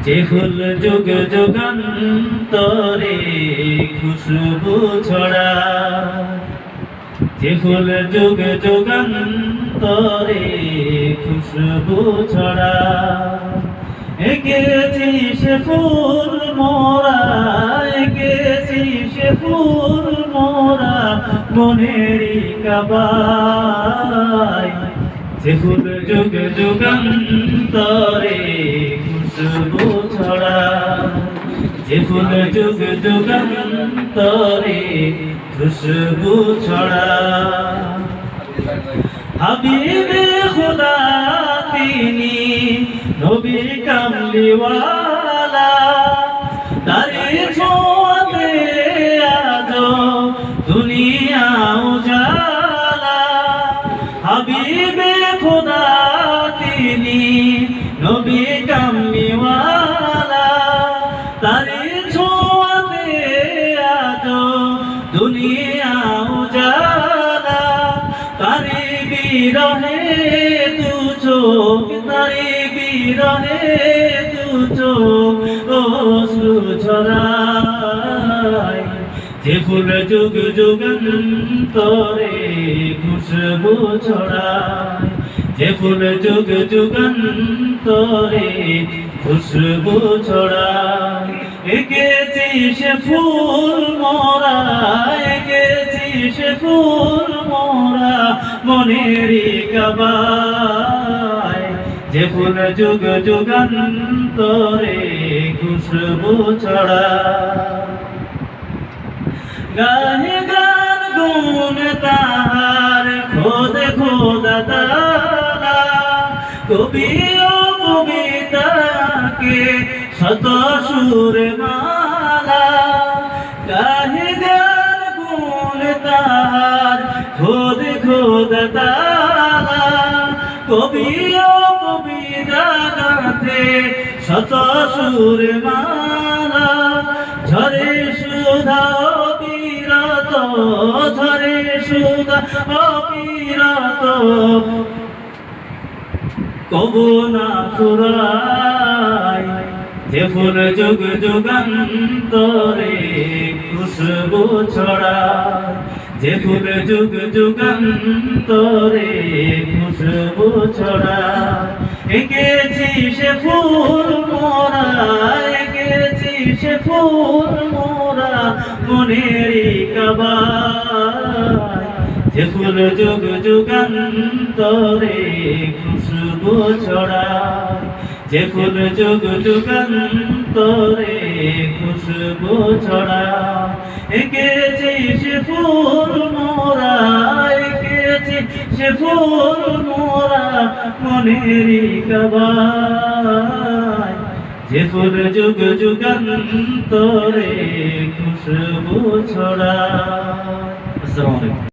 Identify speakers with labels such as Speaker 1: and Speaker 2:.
Speaker 1: যে ফুল যুগ যুগান্তরে খুশবু ছড়া, যে ফুল যুগ যুগান্তরে খুশবু ছড়া, এঁকেছি সে ফুল মোরা, এঁকেছি সে ফুল মোরা মনেরই কাবায়। যে ফুল যুগ যুগান্তরে খুশবু ছড়া, যে ফুল যুগ যুগান্তরে খুশবু ছড়া। হাবিবে খুদা তিনি নবী কামলিওয়ালা, তারে ছোঁয়াতে আজ দুনিয়া উজালা। হাবিবে খুদা তিনি নবী কামলিওয়ালা, তারে ছোঁয়াতে আজ দুনিয়া উজালা। তারে বিরহে দু চোখ, তারে বিরহে দু চোখ অশ্রু ঝরায়। যে ফুল যুগ যুগান্তরে খুশবু ছড়ায়, যে ফুল যুগ যুগান্তরে খুশবু ছড়ায়। এঁকেছি সে ফুল মোরা, এঁকেছি সে ফুল মোরা মনেরই কাবায়। যে ফুল যুগ যুগান্তরে খুশবু ছড়ায়। গাহে গান গুণ তাহার খোদে খোদা তালা, কবি ও কবিতাকে শত সুরে মালা। গাহে গান গুণ তাহার খোদে খোদা তালা, কবি ও কবিতাকে শত সুরে মালা। ঝরে সুধা অবিরত, ঝরে সুধা অবিরত কবু না ফুরায়। যে ফুল যুগ যুগান্তরে খুশবু ছড়ায়, যে ফুল যুগ যুগান্তরে খুশবু ছড়ায়। এঁকেছি সে ফুল মোরা, এঁকেছি সে ফুল মোরা মনেরই কাবায়। যে ফুল যুগ যুগান্তরে খুশবু ছড়ায়, যে ফুল যুগ যুগান্তরে খুশবু ছড়ায়। এঁকেছি সে ফুল মোরা, এঁকেছি সে ফুল মোরা মনেরই কাবায়। যে ফুল যুগ যুগান্তরে খুশবু ছড়ায়। আসসালামু আলাইকুম।